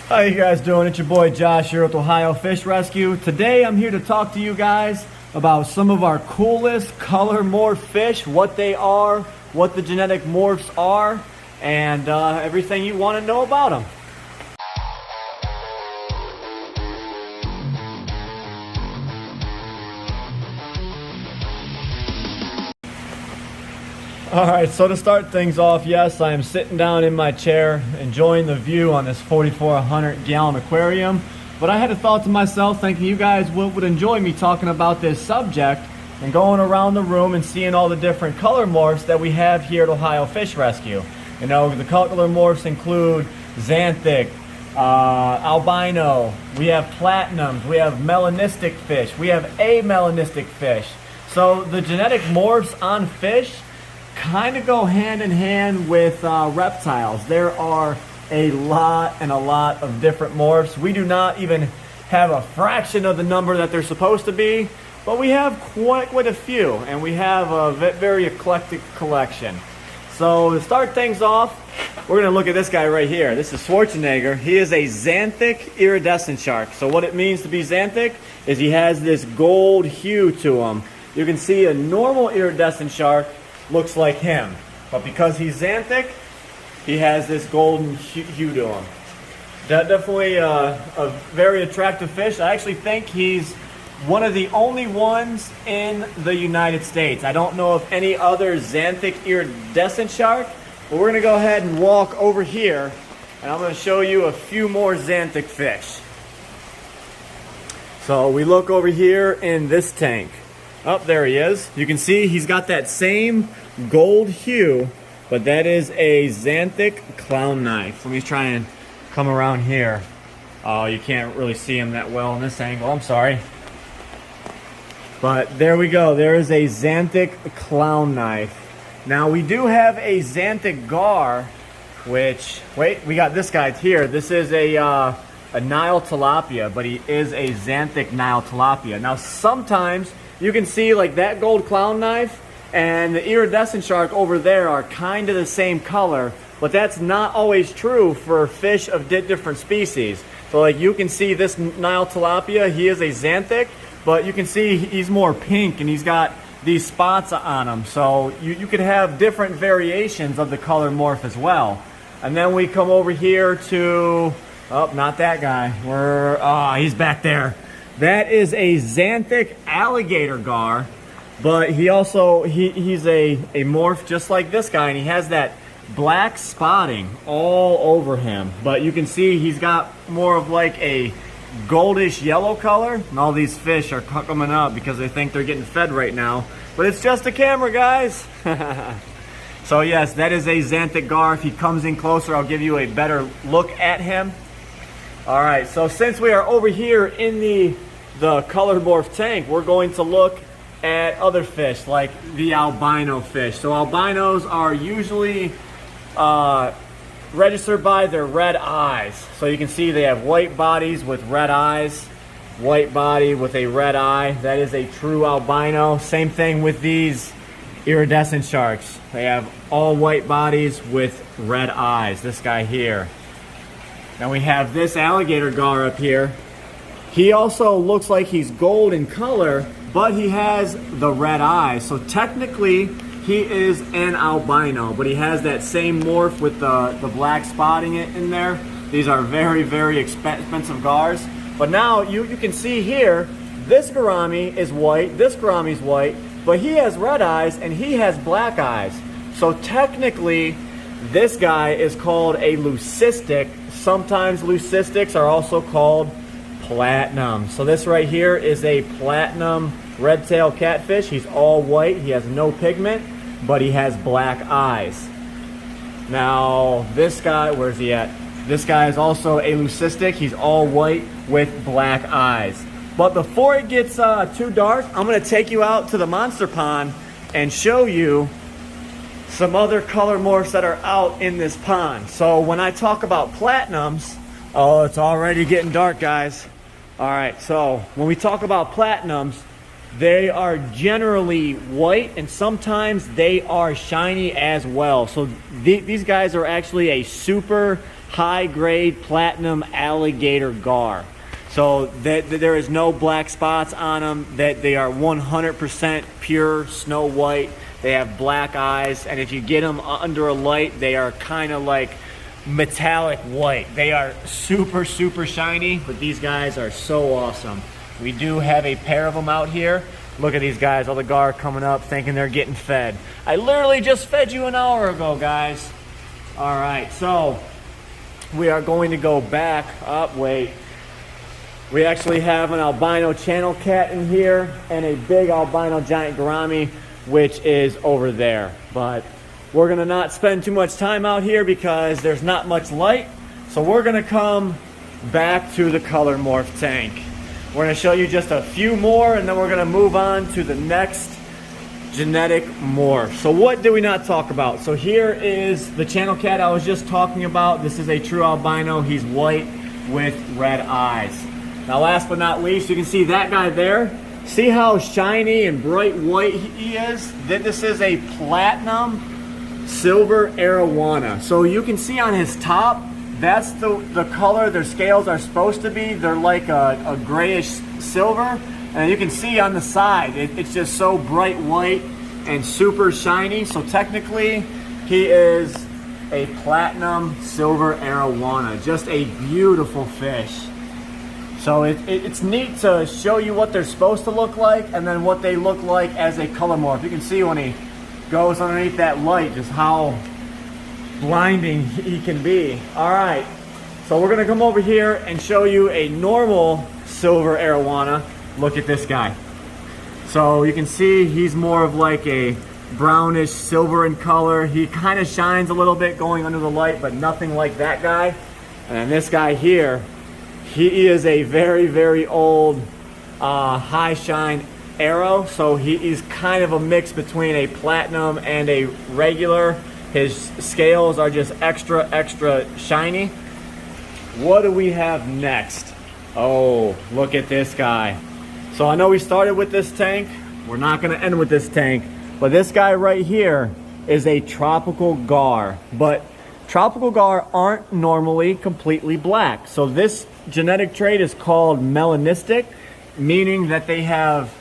How you guys doing? It's your boy Josh here with Ohio Fish Rescue. Today I'm here to talk to you guys about some of our coolest color morph fish, what they are, what the genetic morphs are, and everything you want to know about them. Alright, so to start things off, yes, I am sitting down in my chair enjoying the view on this 4,400 gallon aquarium. But I had a thought to myself, thinking you guys would enjoy me talking about this subject and going around the room and seeing all the different color morphs that we have here at Ohio Fish Rescue. You know, the color morphs include Xanthic, Albino, we have Platinums, we have Melanistic fish, we have amelanistic fish. So the genetic morphs on fish kind of go hand in hand with reptiles. There are a lot of different morphs. We do not even have a fraction of the number that they're supposed to be, but we have quite a few, and we have a very eclectic collection. So to start things off, we're going to look at this guy right here. This is Schwarzenegger. He is a Xanthic iridescent shark. So what it means to be Xanthic is he has this gold hue to him. You can see a normal iridescent shark looks like him, but because he's Xanthic, he has this golden hue to him. Definitely a very attractive fish. I actually think he's one of the only ones in the United States. I don't know of any other Xanthic iridescent shark, but we're going to go ahead and walk over here, and I'm going to show you a few more Xanthic fish. So we look over here in this tank. Oh, there he is. You can see he's got that same gold hue, but that is a Xanthic clown knife. Let me try and come around here. Oh, you can't really see him that well in this angle. I'm sorry. But there we go. There is a Xanthic clown knife. Now, we do have a Xanthic gar, which, wait, we got this guy here. This is a Nile tilapia, but he is a Xanthic Nile tilapia. Now, sometimes you can see like that gold clown knife and the iridescent shark over there are kind of the same color, but that's not always true for fish of different species. So like you can see this Nile tilapia, he is a Xanthic, but you can see he's more pink and he's got these spots on him. So you could have different variations of the color morph as well. And then we come over here to, oh, not that guy. He's back there. That is a Xanthic alligator gar, but he also, he's a morph just like this guy, and he has that black spotting all over him. But you can see he's got more of like a goldish yellow color, and all these fish are coming up because they think they're getting fed right now. But it's just a camera, guys. So yes, that is a Xanthic gar. If he comes in closer, I'll give you a better look at him. All right, so since we are over here in the color morph tank, we're going to look at other fish like the albino fish. So albinos are usually registered by their red eyes. So you can see they have white bodies with red eyes, white body with a red eye. That is a true albino. Same thing with these iridescent sharks. They have all white bodies with red eyes. This guy here. Now we have this alligator gar up here. He also looks like he's gold in color, but he has the red eyes. So technically, he is an albino, but he has that same morph with the black spotting in there. These are very expensive gars. But now you can see here, this gourami is white, this gourami is white, but he has red eyes and he has black eyes. So technically, this guy is called a leucistic. Sometimes leucistics are also called platinum. So this right here is a platinum red-tail catfish. He's all white. He has no pigment, but he has black eyes. Now, this guy, where's he at? This guy is also a leucistic. He's all white with black eyes. But before it gets too dark, I'm going to take you out to the monster pond and show you some other color morphs that are out in this pond. So when I talk about platinums, oh, it's already getting dark, guys. All right, so when we talk about platinums, they are generally white and sometimes they are shiny as well. So these guys are actually a super high grade platinum alligator gar. So that there is no black spots on them, that they are 100% pure snow white. They have black eyes, and if you get them under a light, they are kind of like metallic white. They are super, super shiny, but these guys are so awesome. We do have a pair of them out here. Look at these guys, all the gar coming up thinking they're getting fed. I literally just fed you an hour ago, guys. All right, so we are going to go back up, wait. We actually have an albino channel cat in here and a big albino giant gourami, which is over there. But we're gonna not spend too much time out here because there's not much light. So we're gonna come back to the color morph tank. We're gonna show you just a few more, and then we're gonna move on to the next genetic morph. So what did we not talk about? So here is the channel cat I was just talking about. This is a true albino. He's white with red eyes. Now last but not least, you can see that guy there. See how shiny and bright white he is? This is a platinum silver arowana. So you can see on his top, that's the color their scales are supposed to be. They're like a grayish silver. And you can see on the side, it's just so bright white and super shiny. So technically, he is a platinum silver arowana. Just a beautiful fish. So it's neat to show you what they're supposed to look like and then what they look like as a color morph. You can see when he goes underneath that light just how blinding he can be. All right, so we're gonna come over here and show you a normal silver arowana. Look at this guy. So you can see he's more of like a brownish silver in color. He kind of shines a little bit going under the light, but nothing like that guy. And then this guy here, he is a very, very old high shine arrow. So he is kind of a mix between a platinum and a regular. His scales are just extra, extra shiny. What do we have next? Oh, look at this guy. So I know we started with this tank. We're not gonna end with this tank, but this guy right here is a tropical gar. But tropical gar aren't normally completely black. So this genetic trait is called melanistic, meaning that they have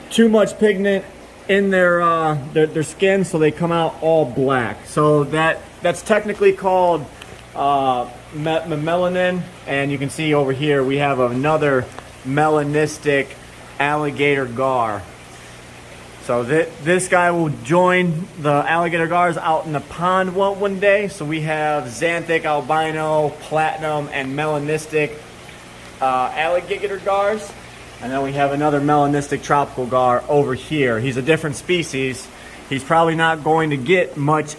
too much pigment in their skin, so they come out all black. So that's technically called melanin. And you can see over here we have another melanistic alligator gar. So this guy will join the alligator gars out in the pond one day. So we have Xanthic, albino, platinum, and melanistic alligator gars. And then we have another melanistic tropical gar over here. He's a different species. He's probably not going to get much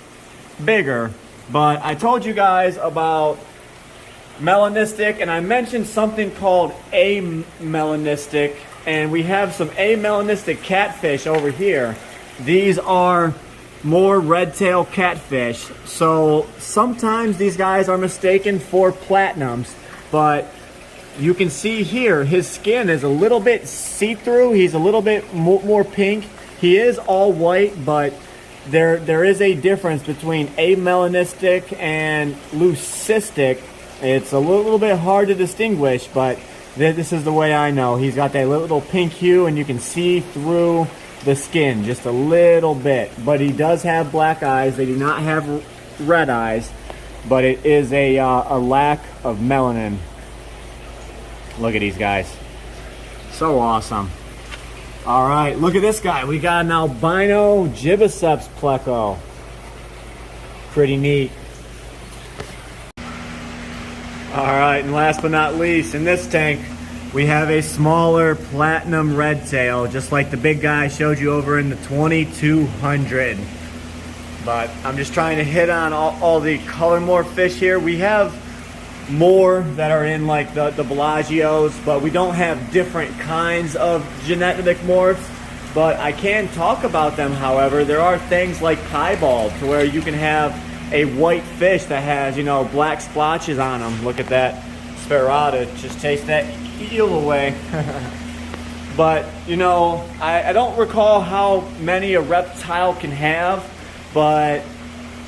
bigger. But I told you guys about melanistic, and I mentioned something called amelanistic. And we have some amelanistic catfish over here. These are more red tail catfish. So sometimes these guys are mistaken for platinums, but you can see here his skin is a little bit see-through. He's a little bit more pink. He is all white, but there is a difference between amelanistic and leucistic. It's a little bit hard to distinguish, but this is the way I know. He's got that little pink hue, and you can see through the skin just a little bit. But he does have black eyes. They do not have red eyes, but it is a lack of melanin. Look at these guys. So awesome. All right, look at this guy. We got an albino gibiceps pleco. Pretty neat. All right, and last but not least, in this tank, we have a smaller platinum red tail, just like the big guy I showed you over in the 2200. But I'm just trying to hit on all the color morph fish here. We have more that are in like the Bellagio's, but we don't have different kinds of genetic morphs. But I can talk about them, however. There are things like piebald, to where you can have a white fish that has, you know, black splotches on them. Look at that sperata, just taste that eel away. But, you know, I don't recall how many a reptile can have, but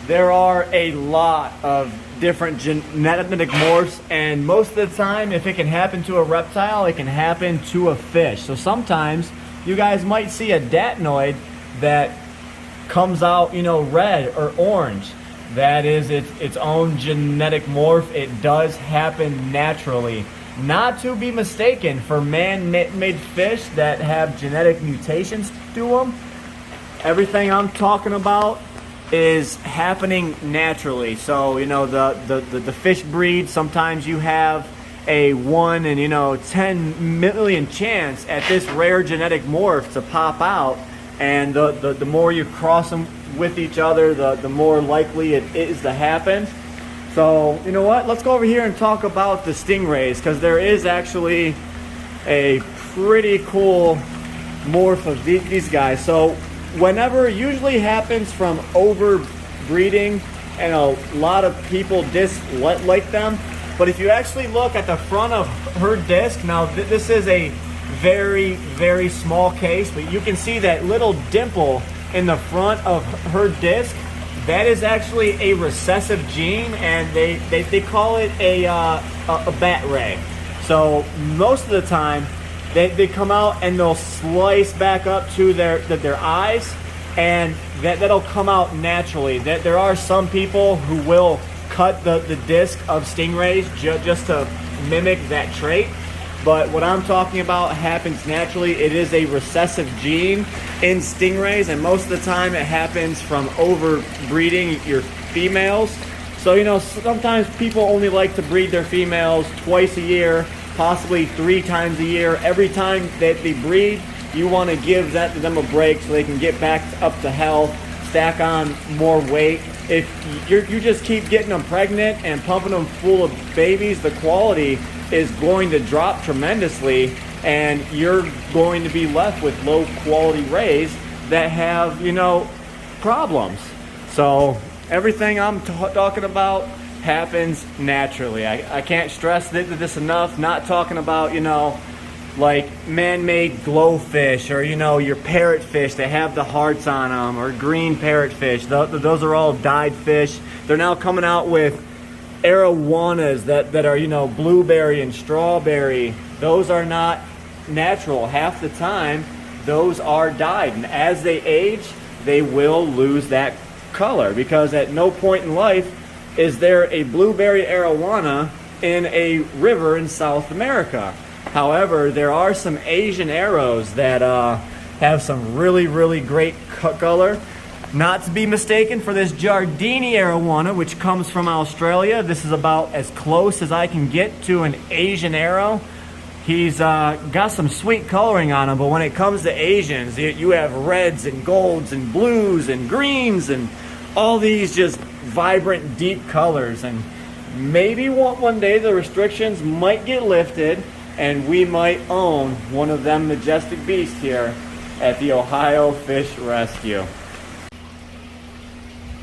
there are a lot of different genetic morphs, and most of the time, if it can happen to a reptile, it can happen to a fish. So sometimes you guys might see a datnoid that comes out, you know, red or orange. That is its own genetic morph. It does happen naturally. Not to be mistaken for man-made fish that have genetic mutations to them. Everything I'm talking about is happening naturally. So, you know, the fish breed, sometimes you have a 1 in, you know, 10 million chance at this rare genetic morph to pop out, and the more you cross them with each other, the more likely it is to happen. So, you know what, let's go over here and talk about the stingrays, because there is actually a pretty cool morph of these guys. So whenever it usually happens from overbreeding, and a lot of people dislike them. But if you actually look at the front of her disc, now this is a very, very small case, but you can see that little dimple in the front of her disc. That is actually a recessive gene, and they call it a bat ray. So most of the time, they come out and they'll slice back up to their eyes, and that'll come out naturally. There are some people who will cut the disc of stingrays just to mimic that trait. But what I'm talking about happens naturally. It is a recessive gene in stingrays, and most of the time it happens from overbreeding your females. So, you know, sometimes people only like to breed their females twice a year, possibly 3 times a year. Every time that they breed, you want to give them a break so they can get back up to health, stack on more weight. If you just keep getting them pregnant and pumping them full of babies, the quality is going to drop tremendously, and you're going to be left with low quality rays that have, you know, problems. So everything I'm talking about happens naturally. I can't stress this enough. Not talking about, you know, like man-made glowfish, or, you know, your parrotfish that have the hearts on them, or green parrotfish. Those are all dyed fish. They're now coming out with arowanas that are, you know, blueberry and strawberry. Those are not natural. Half the time, those are dyed, and as they age, they will lose that color, because at no point in life is there a blueberry arowana in a river in South America. However, there are some Asian arrows that have some really, really great color. Not to be mistaken for this Jardini arowana, which comes from Australia. This is about as close as I can get to an Asian arrow. He's got some sweet coloring on him, but when it comes to Asians, you have reds and golds and blues and greens and all these just vibrant, deep colors. And maybe one day the restrictions might get lifted, and we might own one of them majestic beasts here at the Ohio Fish Rescue.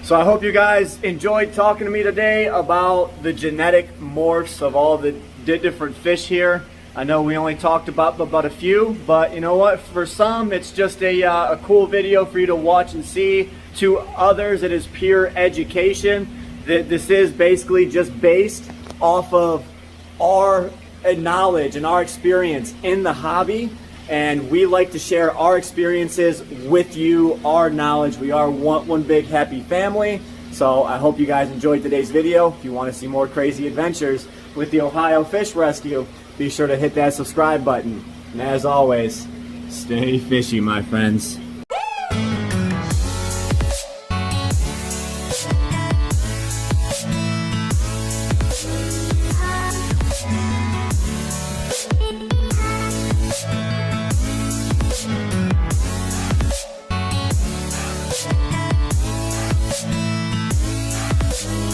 So I hope you guys enjoyed talking to me today about the genetic morphs of all the different fish here. I know we only talked about a few, but you know what? For some, it's just a cool video for you to watch and see. To others, it is pure education. This is basically just based off of our knowledge and our experience in the hobby, and we like to share our experiences with you, our knowledge. We are one big happy family. So I hope you guys enjoyed today's video. If you want to see more crazy adventures with the Ohio Fish Rescue, be sure to hit that subscribe button. And as always, stay fishy, my friends.